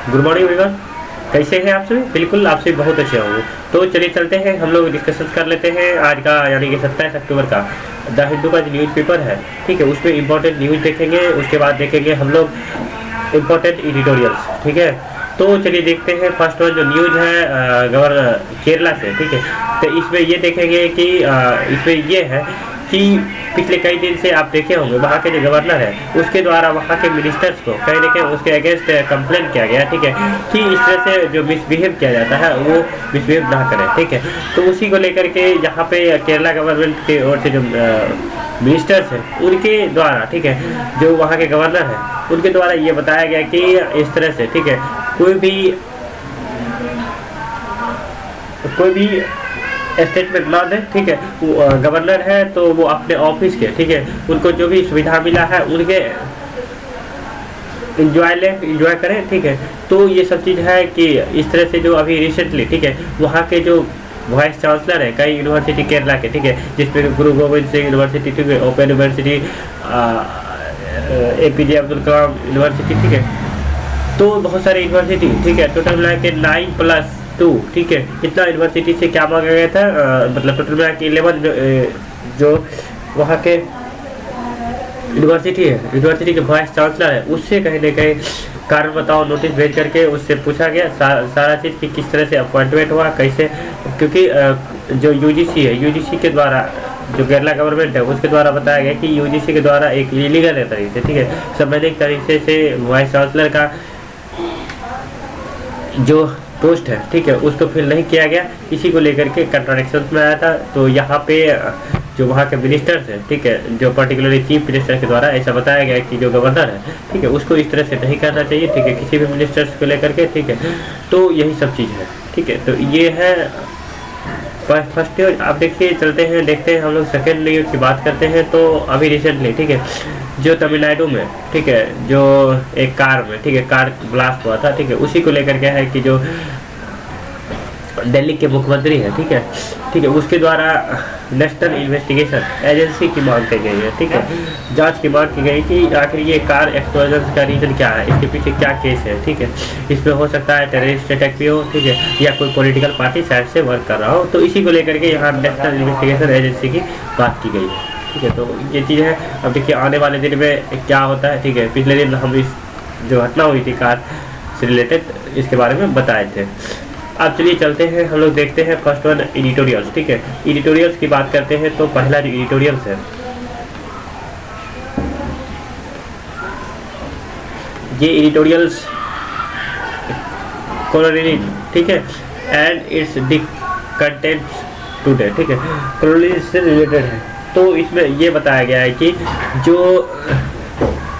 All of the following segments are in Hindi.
गुड मॉर्निंग एवरीवन, कैसे हैं आप सभी? बिल्कुल आप सभी बहुत अच्छे होंगे। तो चलिए चलते हैं, हम लोग डिस्कशन कर लेते हैं आज का, यानी कि 27 अक्टूबर का द हिंदू का जो न्यूज़ पेपर है, ठीक है, उसमें इंपॉर्टेंट न्यूज़ देखेंगे। उसके बाद देखेंगे हम लोग इम्पोर्टेंट एडिटोरियल्स, ठीक है। तो चलिए देखते हैं, फर्स्ट वन जो न्यूज़ है गवर्नर केरला से, ठीक है। तो इसमें ये देखेंगे कि इसमें ये है कि पिछले कई दिन से आप देखे होंगे वहाँ के जो गवर्नर है उसके द्वारा वहाँ के मिनिस्टर्स को कहीं ना कहीं उसके अगेंस्ट कंप्लेंट किया गया, ठीक है, कि इस तरह से जो मिसबिहेव किया जाता है वो मिसबिहेव ना करें, ठीक है। तो उसी को लेकर के यहाँ पे केरला गवर्नमेंट की ओर से जो मिनिस्टर्स हैं उनके द्वारा, ठीक है, जो वहाँ के गवर्नर हैं उनके द्वारा ये बताया गया कि इस तरह से, ठीक है, कोई भी स्टेटमेंट ना दें, ठीक है। वो गवर्नर है तो वो अपने ऑफिस के, ठीक है, उनको जो भी सुविधा मिला है उनके इंजॉय करें, ठीक है। तो ये सब चीज़ है कि इस तरह से जो अभी रिसेंटली, ठीक है, वहाँ के जो वाइस चांसलर है कई यूनिवर्सिटी केरला के, ठीक है, जिसमें गुरु गोविंद सिंह यूनिवर्सिटी, ठीक है, open university, APJ Abdul Kalam university, ठीक है, तो बहुत सारे यूनिवर्सिटी, ठीक है, टोटल मिला के 9+2, ठीक है, इतना यूनिवर्सिटी से क्या मांगा गया था, मतलब टोटल मिला के 11 जो वहाँ के यूनिवर्सिटी है, यूनिवर्सिटी के वाइस चांसलर है, उससे कहीं ना कहीं कारण बताओ नोटिस भेज करके उससे पूछा गया सारा चीज़ कि किस तरह से अपॉइंटमेंट हुआ, कैसे, क्योंकि जो UGC है, UGC के द्वारा जो केरला गवर्नमेंट है उसके द्वारा बताया गया कि UGC के द्वारा एक इलीगल तरीके से, ठीक है, संवैधानिक तरीके से वाइस चांसलर का जो पोस्ट है, ठीक है, उसको फिल नहीं किया गया। इसी को लेकर के कंट्राडिक्शन में आया था। तो यहाँ पे जो वहाँ के मिनिस्टर्स हैं, ठीक है, जो पर्टिकुलरली चीफ मिनिस्टर के द्वारा ऐसा बताया गया कि जो गवर्नर है, ठीक है, उसको इस तरह से नहीं करना चाहिए, ठीक है, किसी भी मिनिस्टर्स को लेकर के, ठीक है। तो यही सब चीज़ है, ठीक है। तो ये है फर्स्ट न्यूज। आप देखिए, चलते हैं देखते हैं हम लोग सेकेंड न्यूज की बात करते हैं। तो अभी रिसेंटली, ठीक है, जो तमिलनाडु में, ठीक है, जो एक कार में, ठीक है, कार ब्लास्ट हुआ था, ठीक है, उसी को लेकर के है कि जो दिल्ली के मुख्यमंत्री है, ठीक है, उसके द्वारा नेशनल इन्वेस्टिगेशन एजेंसी की मांग की गई है, ठीक है, जांच की मांग की गई कि आखिर ये कार एक्सप्लोजन का रीजन क्या है, इसके पीछे क्या केस है, ठीक है, इसमें हो सकता है टेररिस्ट अटैक भी हो, ठीक है, या कोई पॉलिटिकल पार्टी साइड से वर्क कर रहा हो। तो इसी को लेकर के यहाँ नेशनल इन्वेस्टिगेशन एजेंसी की बात की गई है, ठीक है। तो ये चीज़ है। अब देखिए आने वाले दिन में क्या होता है, ठीक है। पिछले दिन हम इस जो घटना हुई थी कार से रिलेटेड, इसके बारे में बताए थे। अब चलिए चलते हैं, हम लोग देखते हैं फर्स्ट वन एडिटोरियल्स, ठीक है। एडिटोरियल्स की बात करते हैं तो पहला जो एडिटोरियल्स है, ये एडिटोरियल्स कोलोनियल, ठीक है, and it's the contents today, ठीक है, कोलोनियल से रिलेटेड है। तो इसमें ये बताया गया है कि जो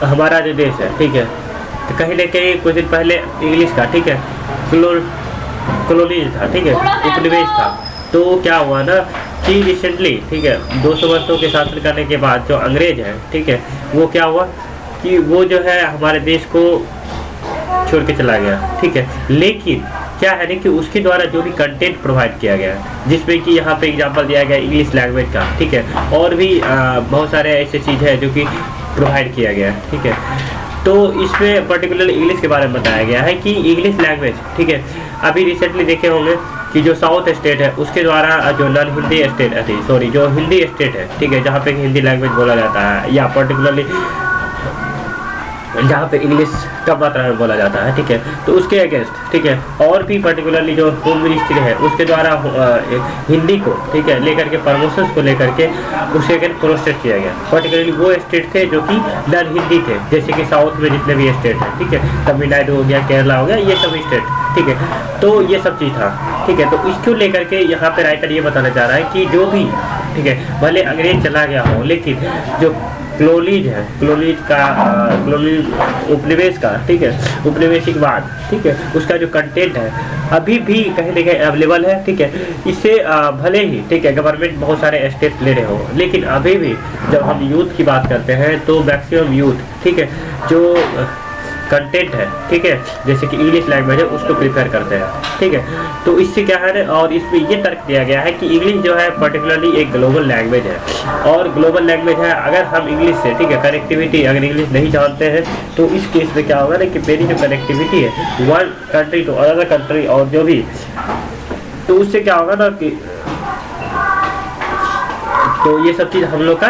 हमारा जो देश है, ठीक है, तो कहीं ना कहीं कुछ दिन पहले इंग्लिश का, ठीक है, कॉलोनीज था, ठीक है, उपनिवेश था। तो क्या हुआ ना कि रिसेंटली, ठीक है, 200 वर्षों के शासन करने के बाद जो अंग्रेज है, ठीक है, वो क्या हुआ कि वो जो है हमारे देश को छोड़ के चला गया, ठीक है। लेकिन क्या है ना कि उसके द्वारा जो भी कंटेंट प्रोवाइड किया गया, जिसमें कि यहाँ पे एग्जांपल दिया गया इंग्लिश लैंग्वेज का, ठीक है, और भी बहुत सारे ऐसे चीज़ है जो कि प्रोवाइड किया गया, ठीक है। तो इसमें पर्टिकुलर इंग्लिश के बारे में बताया गया है कि इंग्लिश लैंग्वेज, ठीक है, अभी रिसेंटली देखे होंगे कि जो साउथ स्टेट है उसके द्वारा जो नॉन हिंदी स्टेट सॉरी जो हिंदी स्टेट है, ठीक है, जहाँ पे हिंदी लैंग्वेज बोला जाता है, या पर्टिकुलरली जहाँ पे इंग्लिश कम मात्रा में बोला जाता है, ठीक है, तो उसके अगेंस्ट, ठीक है, और भी पर्टिकुलरली जो होम मिनिस्ट्री है उसके द्वारा हिंदी को, ठीक है, लेकर के प्रमोशंस को लेकर के उसके अगेंस्ट प्रोटेस्ट किया गया। पर्टिकुलरली वो स्टेट थे जो कि नॉन हिंदी थे, जैसे कि साउथ में जितने भी स्टेट हैं, ठीक है, तमिलनाडु हो गया, केरला हो गया, ये सभी स्टेट, ठीक है। तो ये सब चीज़ था, ठीक है। तो इसको लेकर के यहाँ पे राइटर ये बताना चाह रहा है कि जो भी, ठीक है, भले अंग्रेज चला गया हो, लेकिन जो क्लोनीज है, क्लोनीज उपनिवेश का, ठीक है, उपनिवेशिकवाद, ठीक है, उसका जो कंटेंट है अभी भी कहीं ना कहीं अवेलेबल है, ठीक है। इससे भले ही, ठीक है, गवर्नमेंट बहुत सारे स्टेप ले रहे हो, लेकिन अभी भी जब हम यूथ की बात करते हैं तो मैक्सिमम यूथ, ठीक है, जो कंटेंट है, ठीक है, जैसे कि इंग्लिश लैंग्वेज है उसको प्रीफर करते हैं, ठीक है। तो इससे क्या है ना, और इसमें ये तर्क दिया गया है कि इंग्लिश जो है पर्टिकुलरली एक ग्लोबल लैंग्वेज है, और ग्लोबल लैंग्वेज है, अगर हम इंग्लिश से, ठीक है, कनेक्टिविटी अगर इंग्लिश नहीं जानते हैं तो इस केस में क्या होगा ना कि मेरी जो कनेक्टिविटी है one country to other country और जो भी, तो उससे क्या होगा ना कि तो ये सब चीज़ हम लोग का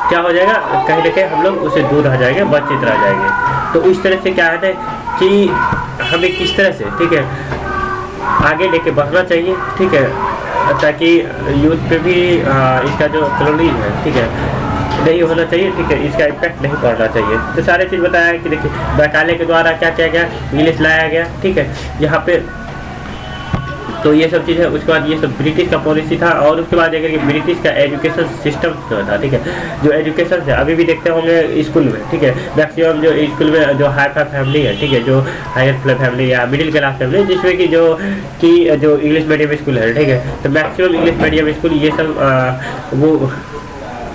क्या हो जाएगा, कहीं ना कहीं हम लोग उससे दूर रह जाएंगे, वंचित रह जाएंगे। तो इस तरह से क्या है कि हमें किस तरह से, ठीक है, आगे लेके बढ़ना चाहिए, ठीक है, ताकि यूथ पे भी इसका जो कॉलोनी है, ठीक है, नहीं होना चाहिए, ठीक है, इसका इम्पैक्ट नहीं पड़ना चाहिए। तो सारे चीज़ बताया है कि देखिए मैकाले के द्वारा क्या किया गया, इंग्लिश लाया गया, ठीक है, यहाँ पे तो ये सब चीज़ है। उसके बाद ये सब ब्रिटिश का पॉलिसी था, और उसके बाद देखिए कि ब्रिटिश का एजुकेशन सिस्टम जो था, ठीक है, जो एजुकेशन है अभी भी देखते होंगे स्कूल में, ठीक है, मैक्सिमम जो स्कूल में जो हाई फाई फैमिली है, ठीक है, जो हायर फैमिली या मिडिल क्लास फैमिली, जिसमें कि जो इंग्लिश मीडियम स्कूल है, ठीक है, तो मैक्सिमम इंग्लिश मीडियम स्कूल ये सब वो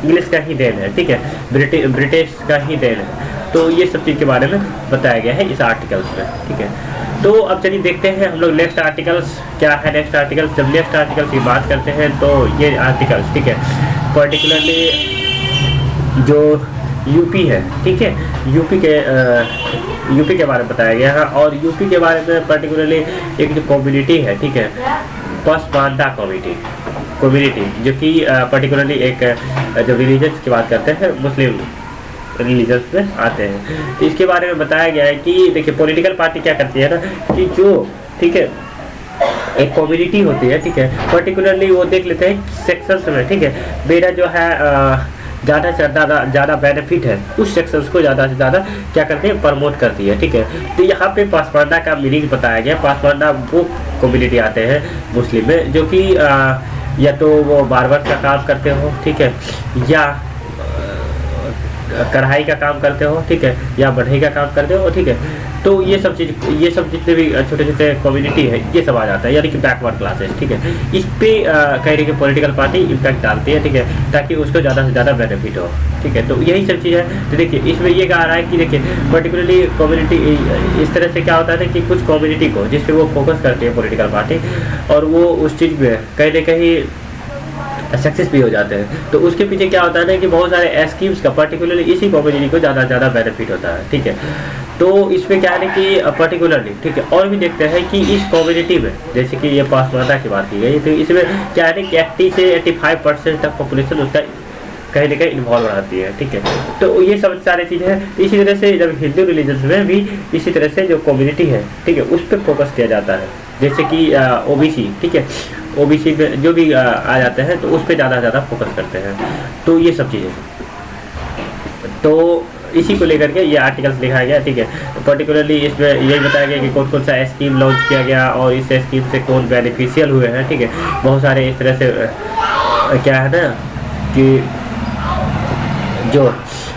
इंग्लिश का ही देन है, ठीक है, ब्रिटिश का ही देन है। तो ये सब चीज़ के बारे में बताया गया है इस आर्टिकल्स में, ठीक है। तो अब चलिए देखते हैं हम लोग नेक्स्ट आर्टिकल्स क्या है। नेक्स्ट आर्टिकल्स, जब नेक्स्ट आर्टिकल्स की बात करते हैं तो ये आर्टिकल्स, ठीक है, पर्टिकुलरली जो यूपी है, ठीक है, यूपी के बारे में बताया गया है, और यूपी के बारे में पर्टिकुलरली एक जो कम्युनिटी है, ठीक है, पसमानदा कम्युनिटी जो कि पर्टिकुलरली एक जो रिलीजन की बात करते हैं मुस्लिम रिलीजन्स में आते हैं। तो इसके बारे में बताया गया है कि देखिए पॉलिटिकल पार्टी क्या करती है ना कि जो, ठीक है, एक कम्युनिटी होती है, ठीक है, पर्टिकुलरली वो देख लेते हैं सेक्शंस में, ठीक है, मेरा जो है ज़्यादा से ज़्यादा बेनिफिट है उस सेक्शंस को ज़्यादा से ज़्यादा क्या करते हैं, प्रमोट करती है, ठीक है। तो यहाँ पे पासमानदा का मीनिंग बताया गया। पासमानदा वो कम्युनिटी आते हैं मुस्लिम में जो कि या तो वो बार्बर का काम करते हो, ठीक है, या कढ़ाई का काम करते हो, ठीक है, या बढ़ई का काम करते हो, ठीक है। तो ये सब जितने भी छोटे छोटे कम्युनिटी है ये सब आ जाता है, यानी कि बैकवर्ड क्लासेस, ठीक है। इस पे कह रही कि पॉलिटिकल पार्टी इम्पैक्ट डालती है, ठीक है, ताकि उसको ज़्यादा से ज़्यादा बेनिफिट हो, ठीक है। तो यही सब चीज़ है। तो देखिए इसमें ये कहा रहा है कि देखिए पर्टिकुलरली कम्युनिटी इस तरह से क्या होता है कि कुछ कम्युनिटी को जिस पे वो फोकस करती है पॉलिटिकल पार्टी, और वो उस चीज़ में कहीं ना कहीं सक्सेस भी हो जाते हैं। तो उसके पीछे क्या होता है ना कि बहुत सारे स्कीम्स का पर्टिकुलरली इसी कम्युनिटी को ज़्यादा से ज़्यादा बेनिफिट होता है, ठीक है। तो इसमें क्या है कि पर्टिकुलरली, ठीक है, और भी देखते हैं कि इस कम्युनिटी में जैसे कि ये पासमानदा की बात की गई, तो इसमें क्या है कि 80 से 85% तक पॉपुलेशन उसका कहीं ना कहीं इन्वॉल्व रहती है, ठीक है। तो ये सब सारी चीज़ें हैं। इसी तरह से जब हिंदू रिलीजन में भी इसी तरह से जो कम्युनिटी है, ठीक है, उस पर फोकस किया जाता है, जैसे कि ओबीसी, ठीक है, ओबीसी में जो भी आ जाते हैं तो उस पर ज़्यादा फोकस करते हैं। तो ये सब चीज़ें, तो इसी को लेकर के ये आर्टिकल्स लिखा गया, ठीक है। तो पर्टिकुलरली इसमें यही बताया गया कि कौन कौन सा स्कीम लॉन्च किया गया और इस स्कीम से कौन बेनिफिशियल हुए हैं, ठीक है। बहुत सारे इस तरह से क्या है ना कि जो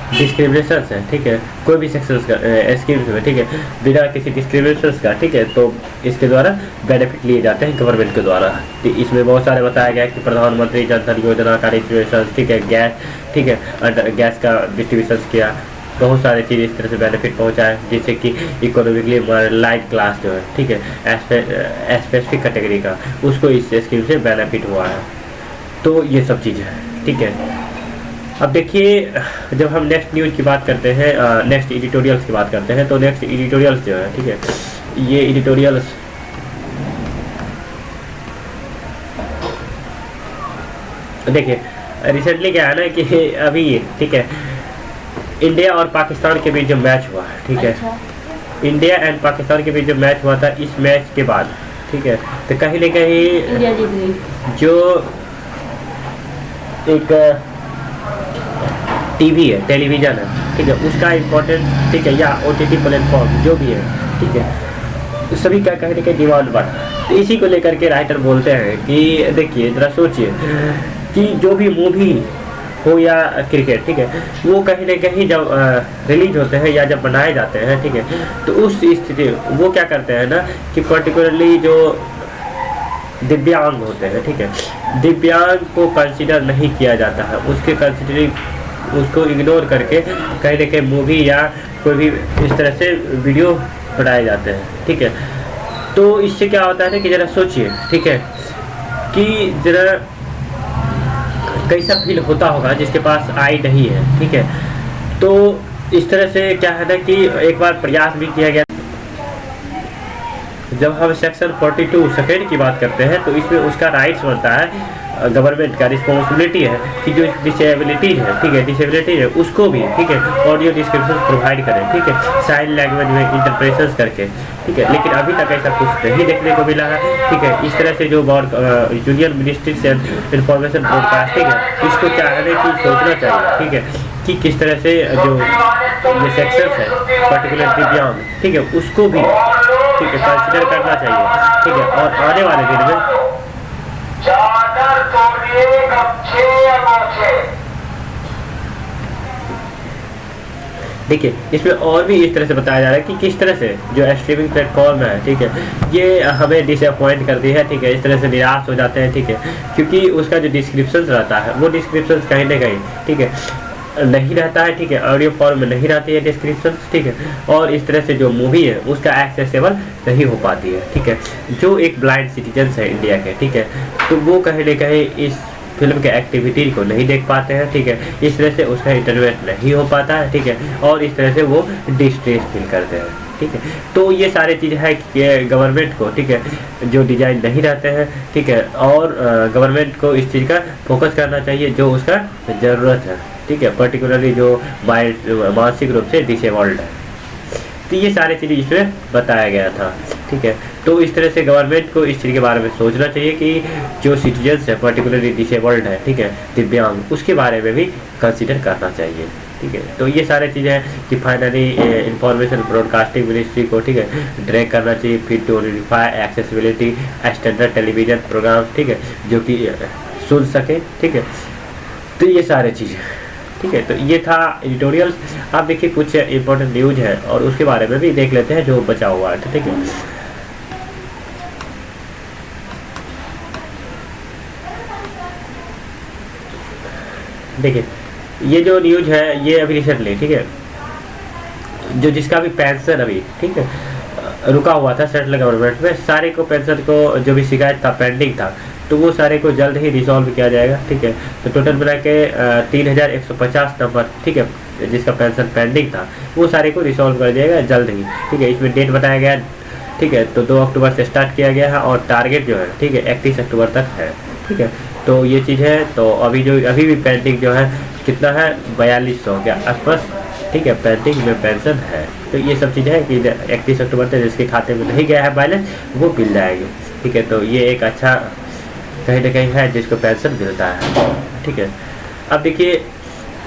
डिस्क्रिमिनेशंस है, ठीक है, कोई भी सेक्शंस का स्कीम्स में, ठीक है, बिना किसी डिस्क्रिमिनेशंस का, ठीक है, तो इसके द्वारा बेनिफिट लिए जाते हैं गवर्नमेंट के द्वारा। तो इसमें बहुत सारे बताया गया कि प्रधानमंत्री जन धन योजना का डिस्ट्रीब्यूशन, ठीक है, गैस, ठीक है, गैस का डिस्ट्रीब्यूशन किया, बहुत सारी चीज़ इस तरह से बेनिफिट पहुँचाए, जिससे कि इकोनॉमिकली लाइट क्लास जो है, ठीक है, स्पेसिफिक कैटेगरी का, उसको इस स्कीम से बेनिफिट हुआ है। तो ये सब चीज़ है, ठीक है। अब देखिए जब हम नेक्स्ट न्यूज़ की बात करते हैं, नेक्स्ट एडिटोरियल्स की बात करते हैं, तो नेक्स्ट एडिटोरियल्स जो है, ठीक है, ये एडिटोरियल्स देखिए रिसेंटली क्या है ना कि अभी ठीक है इंडिया और पाकिस्तान के बीच जो मैच हुआ है, ठीक है, इंडिया एंड पाकिस्तान के बीच जो मैच हुआ था, इस मैच के बाद, ठीक है, तो कहीं ना कहीं जो एक टीवी है, टेलीविज़न है, ठीक है, उसका इम्पोर्टेंस, ठीक है, या OTT प्लेटफॉर्म जो भी है, ठीक है, सभी का कहीं ना कहीं डिमांड बढ़ा। तो इसी को लेकर के राइटर बोलते हैं कि देखिए जरा सोचिए कि जो भी मूवी हो या क्रिकेट, ठीक है, वो कहीं ना कहीं जब रिलीज होते हैं या जब बनाए जाते हैं, ठीक है, तो उस स्थिति वो क्या करते हैं ना कि पर्टिकुलरली जो दिव्यांग होते हैं, ठीक है, दिव्यांग को कंसिडर नहीं किया जाता है, उसको इग्नोर करके कहीं ना कहीं मूवी या कोई भी इस तरह से वीडियो बनाए जाते हैं, ठीक है। तो इससे क्या होता है ना कि ज़रा सोचिए, ठीक है, कि ज़रा कैसा फील होता होगा जिसके पास आई नहीं है, ठीक है। तो इस तरह से क्या है ना कि एक बार प्रयास भी किया गया। जब हम सेक्शन 42 सेकेंड की बात करते हैं तो इसमें उसका राइट्स बनता है, गवर्नमेंट का रिस्पॉन्सिबिलिटी है कि जो डिसेबिलिटी है, ठीक है, डिसेबिलिटी है उसको भी, ठीक है, ऑडियो डिस्क्रिप्शन प्रोवाइड करें, ठीक है, साइन लैंग्वेज में इंटरप्रेशन करके, ठीक है। लेकिन अभी तक ऐसा कुछ नहीं देखने को मिला है, ठीक है। इस तरह से जो यूनियन मिनिस्ट्री से इंफॉर्मेशन ब्रॉडकास्टिंग है, इसको क्या है कि सोचना चाहिए, ठीक है, कि किस तरह से जो ये सेक्शंस है पर्टिकुलर दिव्यांग, ठीक है, उसको भी, ठीक है, कंसिडर करना चाहिए, ठीक है। और आने वाले दिन में देखिए इसमें और भी इस तरह से बताया जा रहा है कि किस तरह से जो स्ट्रीमिंग प्लेटफॉर्म है, ठीक है, ये हमें डिसअपॉइंट करती है, ठीक है, इस तरह से निराश हो जाते हैं, ठीक है, क्योंकि उसका जो डिस्क्रिप्शन रहता है वो डिस्क्रिप्शन कहीं ना कहीं, ठीक है, नहीं रहता है, ठीक है, ऑडियो फॉर्म में नहीं रहती है डिस्क्रिप्शन, ठीक है। और इस तरह से जो मूवी है उसका एक्सेसिबल नहीं हो पाती है, ठीक है। जो एक ब्लाइंड सिटीजन्स है इंडिया के, ठीक है, तो वो कहीं ना कहीं इस फिल्म के एक्टिविटी को नहीं देख पाते हैं, ठीक है, इस तरह से उसका इंटरनेट नहीं हो पाता है, ठीक है, और इस तरह से वो डिस्ट्रेस फील करते हैं, ठीक है। तो ये सारे चीज़ है कि गवर्नमेंट को, ठीक है, जो डिजाइन नहीं रहते हैं, ठीक है, और गवर्नमेंट को इस चीज़ का फोकस करना चाहिए जो उसका ज़रूरत है, ठीक है, पर्टिकुलरली जो मानसिक रूप से डिसेबल्ड है। तो ये सारी चीज़ें इसमें बताया गया था, ठीक है। तो इस तरह से गवर्नमेंट को इस चीज़ के बारे में सोचना चाहिए कि जो सिटीजन्स है पर्टिकुलरली डिसेबल्ड है, ठीक है, दिव्यांग, उसके बारे में भी कंसिडर करना चाहिए, ठीक है। तो ये सारे चीज़ें हैं कि फाइनली इंफॉर्मेशन ब्रॉडकास्टिंग मिनिस्ट्री को, ठीक है, डायरेक्ट करना चाहिए fit to unify accessibility standard television program, ठीक है, जो कि सुन सके, ठीक है। तो ये सारे चीज़ें, ठीक है। तो ये था एडिटोरियल। आप देखिए कुछ इंपॉर्टेंट न्यूज है और उसके बारे में भी देख लेते हैं जो बचा हुआ है, ठीक है। देखिए ये जो न्यूज है ये अभी रिसेंटली, ठीक है, जो जिसका भी पेंशन अभी, ठीक है, रुका हुआ था सेंट्रल गवर्नमेंट में, सारे को पेंशन को जो भी शिकायत था पेंडिंग था, तो वो सारे को जल्द ही रिजॉल्व किया जाएगा, ठीक है। तो टोटल मिला के 3150 नंबर, ठीक है, जिसका पेंशन पेंडिंग था वो सारे को रिजॉल्व कर दिया जल्द ही, ठीक है। इसमें डेट बताया गया, ठीक है, तो 2 अक्टूबर से स्टार्ट किया गया है और टारगेट जो है, ठीक है, 31 अक्टूबर तक है, ठीक है। तो ये चीज़ है। तो अभी भी पेंडिंग जो है कितना है, 4200 के आसपास, ठीक है, पेंडिंग में पेंशन है। तो ये सब चीज़ है कि 31 अक्टूबर तक जिसके खाते में नहीं गया है बैलेंस वो मिल जाएगी, ठीक है। तो ये एक अच्छा कहीं ना कहीं है जिसको पेंशन मिलता है, ठीक है। अब देखिए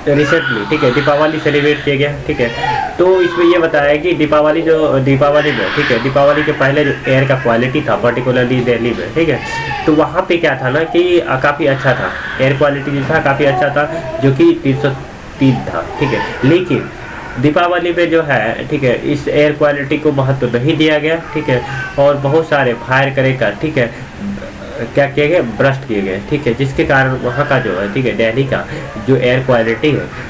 रिसेंटली, ठीक है, दीपावली सेलिब्रेट किया गया, ठीक है। तो इसमें ये बताया कि दीपावली में, ठीक है, दीपावली के पहले जो एयर का क्वालिटी था पर्टिकुलरली दिल्ली में, ठीक है, तो वहाँ पे क्या था ना कि काफ़ी अच्छा था, एयर क्वालिटी जो था काफ़ी अच्छा था, जो कि 303 था, ठीक है। लेकिन दीपावली में जो है, ठीक है, इस एयर क्वालिटी को महत्व नहीं दिया गया, ठीक है, और बहुत सारे फायर क्रैकर, ठीक है, क्या किए गए, ब्रस्ट किए गए, ठीक है, जिसके कारण वहाँ का जो है, ठीक है, दिल्ली का जो एयर क्वालिटी है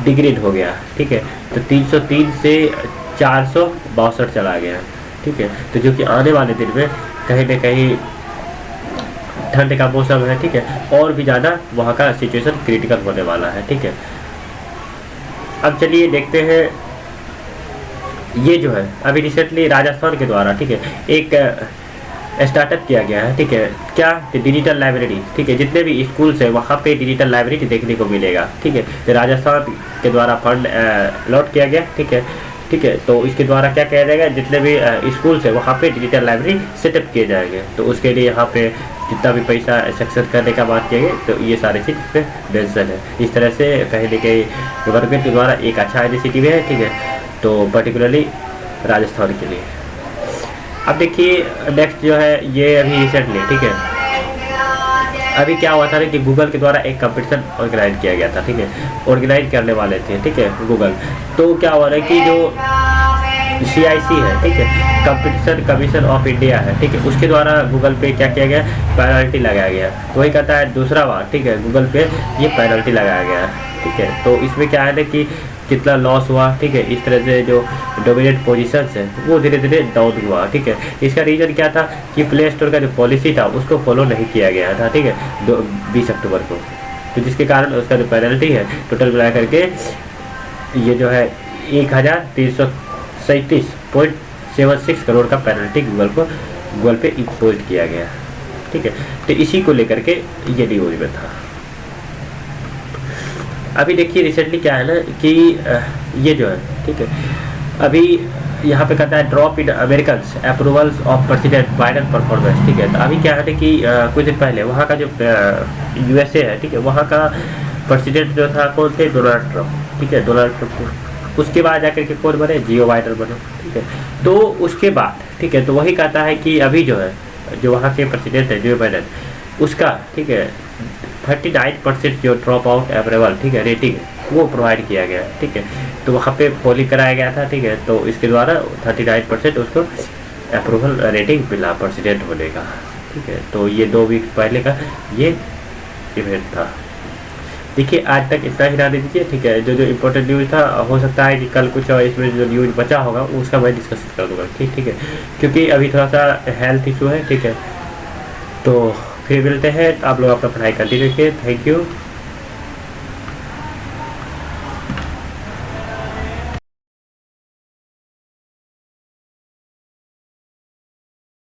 डिग्रेड हो गया, ठीक है। तो 303 से 462 चला गया, ठीक है। तो जो कि आने वाले दिन में कहीं ना कहीं ठंड का मौसम है, ठीक है, और भी ज़्यादा वहाँ का सिचुएशन क्रिटिकल होने वाला है, ठीक है। अब चलिए देखते हैं, ये जो है अभी रिसेंटली राजस्थान के द्वारा, ठीक है, एक स्टार्टअप किया गया है, ठीक है, क्या, डिजिटल लाइब्रेरी, ठीक है, जितने भी स्कूल्स है वहाँ पे डिजिटल लाइब्रेरी देखने को मिलेगा, ठीक है। तो राजस्थान के द्वारा फंड अलॉट किया गया, ठीक है, ठीक है। तो इसके द्वारा क्या किया जाएगा, जितने भी स्कूल्स है वहाँ पे डिजिटल लाइब्रेरी सेटअप किए जाएंगे। तो उसके लिए यहाँ पे जितना भी पैसा सक्सेस करने का बात किया गया, तो ये सारी चीज़ पे मेंशन है। इस तरह से कहीं ना कहीं गवर्नमेंट के द्वारा एक अच्छा इनिशिएटिव है, ठीक है, तो पर्टिकुलरली राजस्थान के लिए। अब देखिए नेक्स्ट जो है ये अभी रिसेंटली, ठीक है, अभी क्या हुआ था ना कि गूगल के द्वारा एक कंपटीशन ऑर्गेनाइज किया गया था, ठीक है, ऑर्गेनाइज करने वाले थे, ठीक है, गूगल। तो क्या हुआ है कि जो CIC है, ठीक है, कंपटीशन कमीशन ऑफ इंडिया है, ठीक है, उसके द्वारा गूगल पे क्या किया गया, पेनल्टी लगाया गया। तो वही कहता है दूसरा बार, ठीक है, गूगल पे ये पेनल्टी लगाया गया, ठीक है। तो इसमें क्या है ना कि कितना लॉस हुआ, ठीक है। इस तरह से जो डोमिनेट पोजीशंस है वो धीरे धीरे डाउन हुआ, ठीक है। इसका रीज़न क्या था कि प्ले स्टोर का जो पॉलिसी था उसको फॉलो नहीं किया गया था, ठीक है, 20 अक्टूबर को। तो जिसके कारण उसका जो पेनल्टी है टोटल मिला करके ये जो है 1337.76 करोड़ का पेनल्टी गूगल पे इम्पोज किया गया, ठीक है। तो इसी को लेकर के ये न्यूज में था। अभी देखिए रिसेंटली क्या है ना कि ये जो है, ठीक है, अभी यहाँ पे कहता है drop in American approvals of president Biden performance, ठीक है। तो अभी क्या है ना कि कुछ दिन पहले वहाँ का जो यूएसए है, ठीक है, वहाँ का प्रेसिडेंट जो था कौन थे, डोनाल्ड ट्रंप, ठीक है, डोनाल्ड ट्रंप। उसके बाद जाकर के कौन बने, जियो बाइडेन बने, ठीक है। तो उसके बाद, ठीक है, तो वही कहता है कि अभी जो है जो वहाँ के प्रेसिडेंट है जियो बाइडेन, उसका, ठीक है, 39% जो ड्रॉप आउट अप्रूवल, ठीक है, रेटिंग वो प्रोवाइड किया गया, ठीक है। तो वहाँ पे पोलिंग कराया गया था, ठीक है। तो इसके द्वारा 39% उसको अप्रूवल रेटिंग मिला प्रेसिडेंट होने का, ठीक है। तो ये 2 वीक पहले का ये इवेंट था। देखिए आज तक इतना ही रहने दीजिए, ठीक है। जो इम्पोर्टेंट न्यूज़ था हो सकता है कि कल कुछ और इसमें जो न्यूज़ बचा होगा उसका मैं डिस्कस कर दूँगा, ठीक है। क्योंकि अभी थोड़ा सा हेल्थ इशू है, ठीक है। तो फिर मिलते हैं, आप लोग अपना पढ़ाई कंटिन्यू रखिए। Thank you.